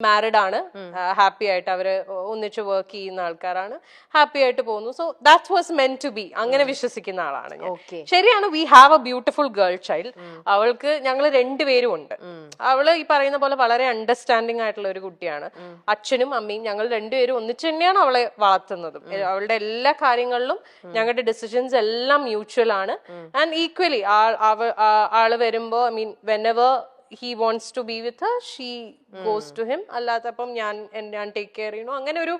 Married ആണ്, happy ആയിട്ട് അവര് ഒന്നിച്ച് വർക്ക് ചെയ്യുന്ന ആൾക്കാരാണ്, ഹാപ്പി ആയിട്ട് പോകുന്നു. So that was meant to be, അങ്ങനെ വിശ്വസിക്കുന്ന ആളാണ് ഞാൻ. ശരിയാണ്, we have a beautiful girl child. അവൾക്ക് ഞങ്ങൾ രണ്ടുപേരും ഉണ്ട്. അവള് ഈ പറയുന്ന പോലെ വളരെ അണ്ടർസ്റ്റാൻഡിങ് ആയിട്ടുള്ള ഒരു കുട്ടിയാണ്. അച്ഛനും അമ്മയും ഞങ്ങൾ രണ്ടുപേരും ഒന്നിച്ച് തന്നെയാണ് അവളെ വളർത്തുന്നതും. അവളുടെ എല്ലാ കാര്യങ്ങളിലും ഞങ്ങളുടെ ഡിസിഷൻസ് എല്ലാം മ്യൂച്വൽ ആണ്. ആൻഡ് ഈക്വലി ആള് വരുമ്പോ, I mean whenever he wants to be with her, she goes to him. അല്ലാത്തപ്പം ഞാൻ ടേക്ക് കെയർ ചെയ്യണു, അങ്ങനെ ഒരു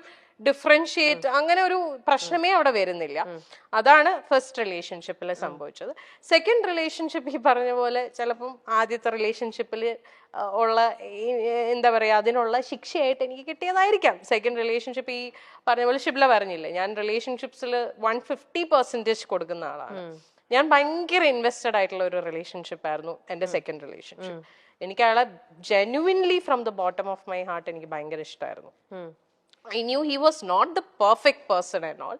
ഡിഫറൻഷിയേറ്റ്, അങ്ങനെ ഒരു പ്രശ്നമേ അവിടെ വരുന്നില്ല. അതാണ് ഫസ്റ്റ് റിലേഷൻഷിപ്പിൽ സംഭവിച്ചത്. സെക്കൻഡ് റിലേഷൻഷിപ്പ് ഈ പറഞ്ഞ പോലെ ചിലപ്പം ആദ്യത്തെ റിലേഷൻഷിപ്പിൽ ഉള്ള എന്താ പറയാ, അതിനുള്ള ശിക്ഷയായിട്ട് എനിക്ക് കിട്ടിയതായിരിക്കാം സെക്കൻഡ് റിലേഷൻഷിപ്പ്. ഈ പറഞ്ഞ പോലെ ഷിബ്ല പറഞ്ഞില്ലേ, ഞാൻ റിലേഷൻഷിപ്സിൽ 150% കൊടുക്കുന്ന ആളാണ്. ഞാൻ ഭയങ്കര ഇൻവെസ്റ്റഡ് ആയിട്ടുള്ള ഒരു റിലേഷൻഷിപ്പ് ആയിരുന്നു എൻ്റെ സെക്കൻഡ് റിലേഷൻഷിപ്പ്. എനിക്ക് അയാളെ genuinely from the bottom of my heart എനിക്ക് ഭയങ്കര ഇഷ്ടമായിരുന്നു. I knew he was not the perfect person and all.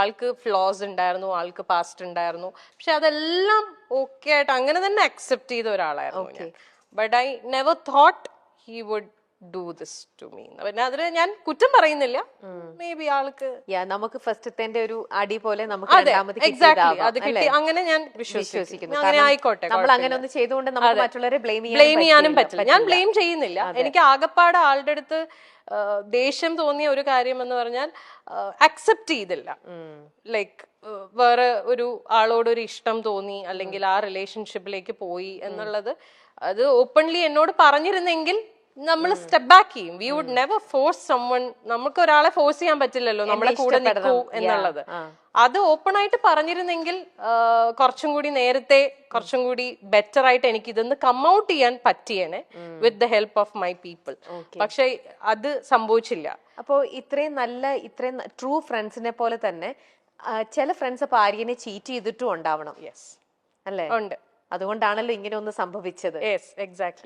ആൾക്ക് ഫ്ലോസ് ഉണ്ടായിരുന്നു, ആൾക്ക് പാസ്റ്റ് ഉണ്ടായിരുന്നു, പക്ഷെ അതെല്ലാം ഓക്കെ ആയിട്ട് അങ്ങനെ തന്നെ അക്സെപ്റ്റ് ചെയ്ത ഒരാളായിരുന്നു ഞാൻ. But I never thought he would do this to me. പിന്നെ അതിന് ഞാൻ കുറ്റം പറയുന്നില്ല, മേ ബി ആൾക്ക് നമുക്ക് ഫസ്റ്റത്തെ ഒരു അടി പോലെ നമുക്ക് അത് കിട്ടി, അങ്ങനെ ഞാൻ വിശ്വസിക്കുന്നു. അങ്ങനെ ആയിക്കോട്ടെ, നമ്മൾ അങ്ങനെ ഒന്ന് ചെയ്തുകൊണ്ട് നമുക്ക് മറ്റുള്ളവരെ ബ്ലെയിം ചെയ്യാനും പറ്റില്ല. ഞാൻ ബ്ലെയിം ചെയ്യുന്നില്ല. എനിക്ക് ആകപ്പാട് ആളുടെ അടുത്ത് ദേഷ്യം തോന്നിയ ഒരു കാര്യം എന്ന് പറഞ്ഞാൽ അക്സെപ്റ്റ് ചെയ്തില്ല. ലൈക്ക് വേറെ ഒരു ആളോടൊരു ഇഷ്ടം തോന്നി, അല്ലെങ്കിൽ ആ റിലേഷൻഷിപ്പിലേക്ക് പോയി എന്നുള്ളത് അത് ഓപ്പൺലി എന്നോട് പറഞ്ഞിരുന്നെങ്കിൽ നമ്മൾ സ്റ്റെപ്പ് ബാക്ക് ചെയ്യും. We would never force someone. നമുക്ക് ഒരാളെ ഫോഴ്സ് ചെയ്യാൻ പറ്റില്ലല്ലോ നമ്മളെ കൂടെ നിൽക്കൂ എന്നുള്ളത്. അത് ഓപ്പൺ ആയിട്ട് പറഞ്ഞിരുന്നെങ്കിൽ കുറച്ചും കൂടി നേരത്തെ, കുറച്ചും കൂടി ബെറ്റർ ആയിട്ട് എനിക്ക് ഇതൊന്ന് കം ഔട്ട് ചെയ്യാൻ പറ്റിയേനെ with the help of my people. പക്ഷെ അത് സംഭവിച്ചില്ല. അപ്പോ ഇത്രയും ട്രൂ ഫ്രണ്ട്സിനെ പോലെ തന്നെ ചില ഫ്രണ്ട്സ് അപ്പൊ ആര്യനെ ചീറ്റ് ചെയ്തിട്ടും ഉണ്ടാവണം. യെസ്, അല്ലേ? ഉണ്ട്. അതുകൊണ്ടാണല്ലോ ഇങ്ങനെ ഒന്ന് സംഭവിച്ചത്.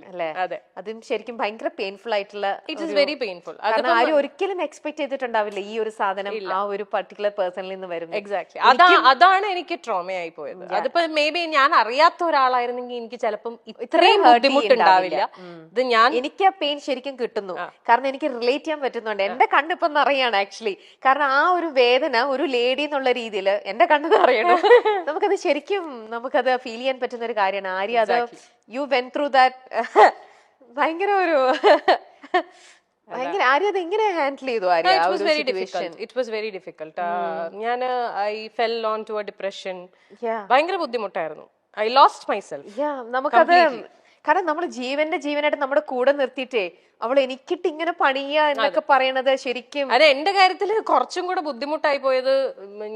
അല്ലേ? അതെ, അതും ശരിക്കും ഭയങ്കര പെയിൻഫുൾ ആയിട്ടുള്ള, ഇറ്റ് ഈസ് വെരി പെയിൻഫുൾ. കാരണം ആരും ഒരിക്കലും എക്സ്പെക്ട് ചെയ്തിട്ടുണ്ടാവില്ല ഈ ഒരു സാധനം ആ ഒരു പർട്ടിക്കുലർ പേഴ്സണിൽ നിന്ന് വരുന്നത്. എക്സാക്ട്ലി, അതാണ് എനിക്ക് ട്രോമയായി പോയത്. അതിപ്പോ മേ ബി ഞാൻ അറിയാത്ത ഒരാളായിരുന്നെങ്കിൽ എനിക്ക് ചിലപ്പം ഇത്രയും ബുദ്ധിമുട്ടുണ്ടാവില്ല. ഇത് എനിക്ക് ആ പെയിൻ ശരിക്കും കിട്ടുന്നു, കാരണം എനിക്ക് റിലേറ്റ് ചെയ്യാൻ പറ്റുന്നുണ്ട്. എന്റെ കണ്ണിപ്പം നിറയാണ് ആക്ച്വലി. കാരണം ആ ഒരു വേദന ഒരു ലേഡി എന്നുള്ള രീതിയിൽ എന്റെ കണ്ണ് നിറയണം. നമുക്കത് ശരിക്കും നമുക്കത് ഫീൽ ചെയ്യാൻ പറ്റുന്ന ഒരു കാര്യമാണ്. ആര്യ, അത് യു വെന്റ് ത്രൂ ദാറ്റ്. ഭയങ്കര ഒരു ഭയങ്കര ആര്യ അത് എങ്ങനെ ഹാൻഡിൽ ചെയ്തു? Arya it was very difficult. ഞാൻ I fell on to a depression. ഭയങ്കര ബുദ്ധിമുട്ടായിരുന്നു. I lost myself. നമുക്കത് കാരണം നമ്മൾ ജീവനായിട്ട് നമ്മുടെ കൂടെ നിർത്തിയിട്ടേ അവൾ എനിക്കിട്ട് ഇങ്ങനെ പണിയ എന്നൊക്കെ പറയണത് ശരിക്കും. അതെ, എന്റെ കാര്യത്തിൽ കുറച്ചും കൂടെ ബുദ്ധിമുട്ടായി പോയത്,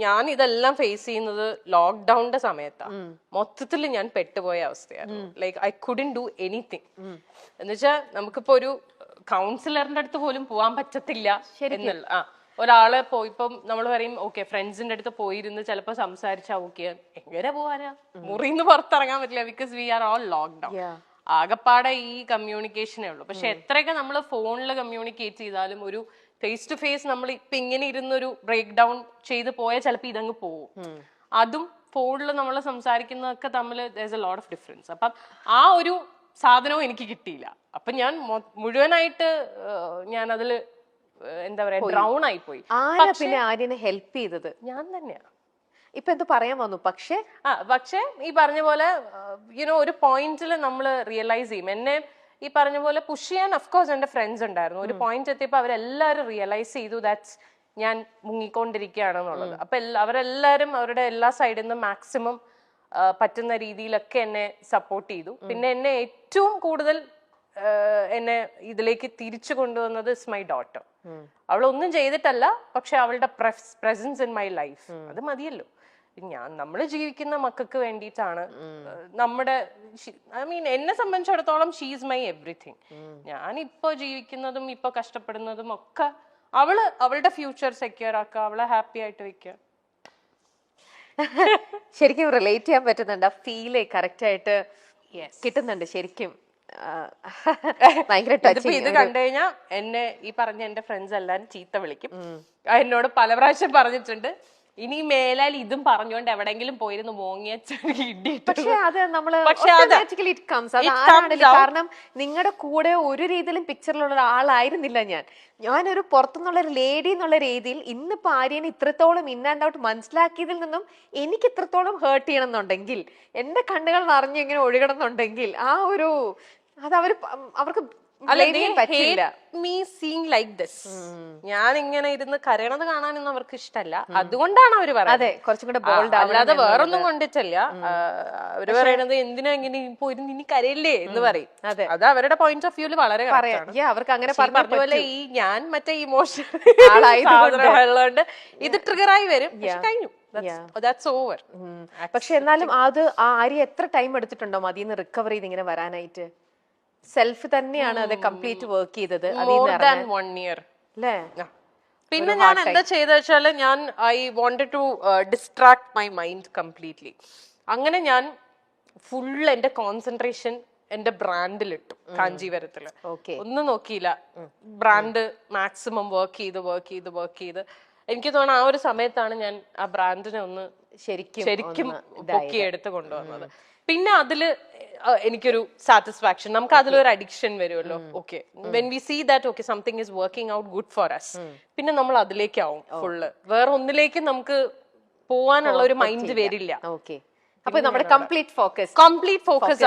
ഞാൻ ഇതെല്ലാം ഫേസ് ചെയ്യുന്നത് ലോക്ക്ഡൌണിന്റെ സമയത്താണ്. മൊത്തത്തിൽ ഞാൻ പെട്ടുപോയ അവസ്ഥയാണ്. Like I couldn't do anything. എന്നുവെച്ചാൽ നമുക്കിപ്പോ ഒരു കൗൺസിലറിന്റെ അടുത്ത് പോലും പോവാൻ പറ്റത്തില്ല എന്നുള്ള ഒരാളെ ഇപ്പം നമ്മൾ പറയും ഓക്കെ ഫ്രണ്ട്സിന്റെ അടുത്ത് പോയിരുന്ന് ചിലപ്പോ സംസാരിച്ചാ ഓക്കെ, എങ്ങനെ പോവാനാ? മുറിന്ന് പുറത്തിറങ്ങാൻ പറ്റില്ല, because we are all lockdown. ആകപ്പാടെ ഈ കമ്മ്യൂണിക്കേഷനേ ഉള്ളൂ. പക്ഷെ എത്രയൊക്കെ നമ്മൾ ഫോണിൽ കമ്മ്യൂണിക്കേറ്റ് ചെയ്താലും ഒരു ഫേസ് ടു ഫേസ് നമ്മൾ ഇപ്പൊ ഇങ്ങനെ ഇരുന്നൊരു ബ്രേക്ക് ഡൗൺ ചെയ്ത് പോയാൽ ചിലപ്പോൾ ഇതങ്ങ് പോവും. അതും ഫോണിൽ നമ്മൾ സംസാരിക്കുന്നതൊക്കെ തമ്മിൽ there's a lot of difference. അപ്പം ആ ഒരു സാധനവും എനിക്ക് കിട്ടിയില്ല. അപ്പൊ ഞാൻ മുഴുവനായിട്ട് ഞാൻ അതില് എന്താ പറയാ ഡ്രൗൺ ആയി പോയി. പിന്നെ ആര്യനെ ഹെൽപ്പ് ചെയ്തത് ഞാൻ തന്നെയാണ്. ഇപ്പൊ എന്ത് പറയാൻ വന്നു? പക്ഷേ ഈ പറഞ്ഞ പോലെ ഒരു പോയിന്റിൽ നമ്മൾ റിയലൈസ് ചെയ്യും. എന്നെ ഈ പറഞ്ഞ പോലെ പുഷ് ചെയ്യാൻ അഫ്കോഴ്സ് എന്റെ ഫ്രണ്ട്സ് ഉണ്ടായിരുന്നു. ഒരു പോയിന്റ് എത്തിയപ്പോ അവരെല്ലാരും റിയലൈസ് ചെയ്തു ദാറ്റ്സ് ഞാൻ മുങ്ങിക്കൊണ്ടിരിക്കുകയാണെന്നുള്ളത്. അപ്പൊ അവരെല്ലാരും അവരുടെ എല്ലാ സൈഡിൽ നിന്നും മാക്സിമം പറ്റുന്ന രീതിയിലൊക്കെ എന്നെ സപ്പോർട്ട് ചെയ്തു. പിന്നെ എന്നെ ഏറ്റവും കൂടുതൽ എന്നെ ഇതിലേക്ക് തിരിച്ചു കൊണ്ടുവന്നത് ഇസ് മൈ ഡോട്ടർ. അവളൊന്നും ചെയ്തിട്ടല്ല, പക്ഷെ അവളുടെ പ്രസൻസ് ഇൻ മൈ ലൈഫ് അത് മതിയല്ലോ. നമ്മൾ ജീവിക്കുന്ന മക്കൾക്ക് വേണ്ടിയിട്ടാണ്. നമ്മുടെ ഐ മീൻ എന്നെ സംബന്ധിച്ചിടത്തോളം ഷീ ഈസ് മൈ എവറിഥിങ്. ഞാൻ ഇപ്പൊ ജീവിക്കുന്നതും ഇപ്പൊ കഷ്ടപ്പെടുന്നതും ഒക്കെ അവളുടെ ഫ്യൂച്ചർ സെക്യൂർ ആക്കുക, അവളെ ഹാപ്പി ആയിട്ട് വെക്കുക. ശരിക്കും റിലേറ്റ് ചെയ്യാൻ പറ്റുന്നുണ്ട്. ആ ഫീല് കറക്റ്റ് ആയിട്ട് കിട്ടുന്നുണ്ട് ശരിക്കും. ഭയങ്കര ഇത് കണ്ടു കഴിഞ്ഞാൽ എന്നെ ഈ പറഞ്ഞ എന്റെ ഫ്രണ്ട്സ് എല്ലാരും ചീത്ത വിളിക്കും. എന്നോട് പല പ്രാവശ്യം പറഞ്ഞിട്ടുണ്ട് ഇനി മേലാൽ ഇതും പറഞ്ഞുകൊണ്ട് എവിടെങ്കിലും പോയിരുന്നു മോങ്ങിയ ഇടിയിട്ട്. പക്ഷെ അത് നമ്മള് പക്ഷെ അത് automatically it comes. അത് ആരാണേലും, കാരണം നിങ്ങളുടെ കൂടെ ഒരു രീതിയിലും പിക്ചറിലുള്ള ഒരാളായിരുന്നില്ല ഞാനൊരു പുറത്തുനിന്നുള്ള ഒരു ലേഡി എന്നുള്ള രീതിയിൽ ഇന്നിപ്പോ ആര്യനെ ഇത്രത്തോളം ഇൻ ആൻഡ് ഔട്ട് മനസ്സിലാക്കിയതിൽ നിന്നും എനിക്ക് ഇത്രത്തോളം ഹേർട്ട് ചെയ്യണം എന്നുണ്ടെങ്കിൽ, എന്റെ കണ്ണുകൾ നിറഞ്ഞ് ഇങ്ങനെ ഒഴുകണം എന്നുണ്ടെങ്കിൽ ആ ഒരു അത് അവർക്ക് പറ്റില്ല. മീ സീങ് ലൈക്ക് ദിസ്, ഞാൻ ഇങ്ങനെ ഇരുന്ന് കരയണത് കാണാനൊന്നും അവർക്ക് ഇഷ്ടമല്ല. അതുകൊണ്ടാണ് അവര് പറയുന്നത്. അതെ, കുറച്ചും കൂടെ ബോൾഡ്. അല്ലാതെ വേറൊന്നും കൊണ്ടിട്ടല്ല. അവര് പറയണത് എന്തിനാ ഇങ്ങനെ പോയിരുന്നു ഇനി കരയില്ലേ എന്ന് പറയും. അത് അവരുടെ പോയിന്റ് ഓഫ് വ്യൂല് വളരെ അവർക്ക് അങ്ങനെ പറഞ്ഞ പോലെ ഈ ഞാൻ മറ്റേ ഇമോഷൻ ആളായതുകൊണ്ട് ഇത് ട്രിഗറായി വരും. കഴിഞ്ഞു, ദാറ്റ്സ് ഓവർ. പക്ഷെ എന്നാലും അത് ആര്യ എത്ര ടൈം എടുത്തിട്ടുണ്ടോ അതിന്ന് റിക്കവർ ചെയ്ത് ഇങ്ങനെ വരാനായിട്ട്? സെൽഫ് തന്നെയാണ് അത് കംപ്ലീറ്റ് വർക്ക് ചെയ്തത്. മോർ ദാൻ 1 year അല്ലേ? പിന്നെ ഞാൻ എന്താ ചെയ്ത വെച്ചാല്, ഞാൻ I wanted to distract my mind completely. അങ്ങനെ ഞാൻ ഫുൾ എന്റെ കോൺസെൻട്രേഷൻ എന്റെ ബ്രാൻഡിലിട്ടു. കാഞ്ചീപുരത്തില് ഒന്നും നോക്കിയില്ല. ബ്രാൻഡ് മാക്സിമം വർക്ക് ചെയ്ത് എനിക്ക് തോന്നുന്നു ആ ഒരു സമയത്താണ് ഞാൻ ആ ബ്രാൻഡിനെ ഒന്ന് ശരിക്കും പൊക്കി എടുത്ത് കൊണ്ടുവന്നത്. പിന്നെ അതില് എനിക്കൊരു സാറ്റിസ്ഫാക്ഷൻ, നമുക്ക് അതിലൊരു അഡിക്ഷൻ വരുമല്ലോ. Okay, when we see that okay something is working out good for us, പിന്നെ നമ്മൾ അതിലേക്കാവും ഫുള്ള്. വേറെ ഒന്നിലേക്ക് നമുക്ക് പോവാനുള്ള ഒരു മൈൻഡ് വരില്ല. അപ്പൊ നമ്മുടെ കംപ്ലീറ്റ് ഫോക്കസ്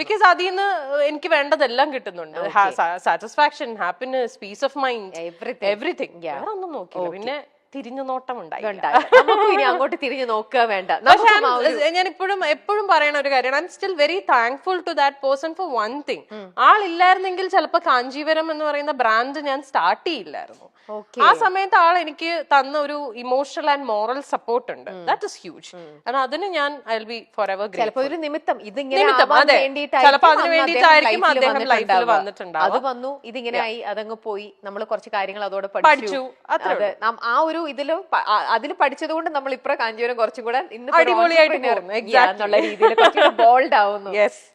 ബിക്കോസ് അതിൽ നിന്ന് എനിക്ക് വേണ്ടതെല്ലാം കിട്ടുന്നുണ്ട്. Satisfaction, happiness, peace of mind, everything. വേറെ ഒന്നും നോക്കില്ല. പിന്നെ തിരിഞ്ഞു നോട്ടം ഇനി അങ്ങോട്ട് തിരിഞ്ഞു നോക്കുക വേണ്ട. ഞാൻ എപ്പോഴും പറയണ ഒരു കാര്യമാണ്, I'm still very thankful to that person for one thing. ആളില്ലായിരുന്നെങ്കിൽ ചിലപ്പോ കാഞ്ചീപുരം എന്ന് പറയുന്ന ബ്രാൻഡ് ഞാൻ സ്റ്റാർട്ട് ചെയ്യില്ലായിരുന്നു. ആ സമയത്ത് ആൾ എനിക്ക് തന്ന ഒരു ഇമോഷണൽ ആൻഡ് മോറൽ സപ്പോർട്ട് ഉണ്ട്. That is huge. കാരണം അതിന് ഞാൻ I will be for ever grateful. ഒരു നിമിത്തം അതെ, ചിലപ്പോ അതിന് വേണ്ടിയിട്ടായിരിക്കും അദ്ദേഹം ലൈഫിൽ വന്നിട്ടുണ്ട്. അത് വന്നു, ഇതിങ്ങനെ ആയി, അതങ്ങ് പോയി, നമ്മൾ കുറച്ച് കാര്യങ്ങൾ അതോടെ പഠിച്ചു. ആ ഒരു ഇതിലും അതിൽ പഠിച്ചത് കൊണ്ട് നമ്മൾ ഇപ്പഴ കാഞ്ചീപുരം കുറച്ചും കൂടെ അടിപൊളിയായിട്ട് എന്നുള്ള രീതിയിൽ ബോൾഡ് ആവുന്നു.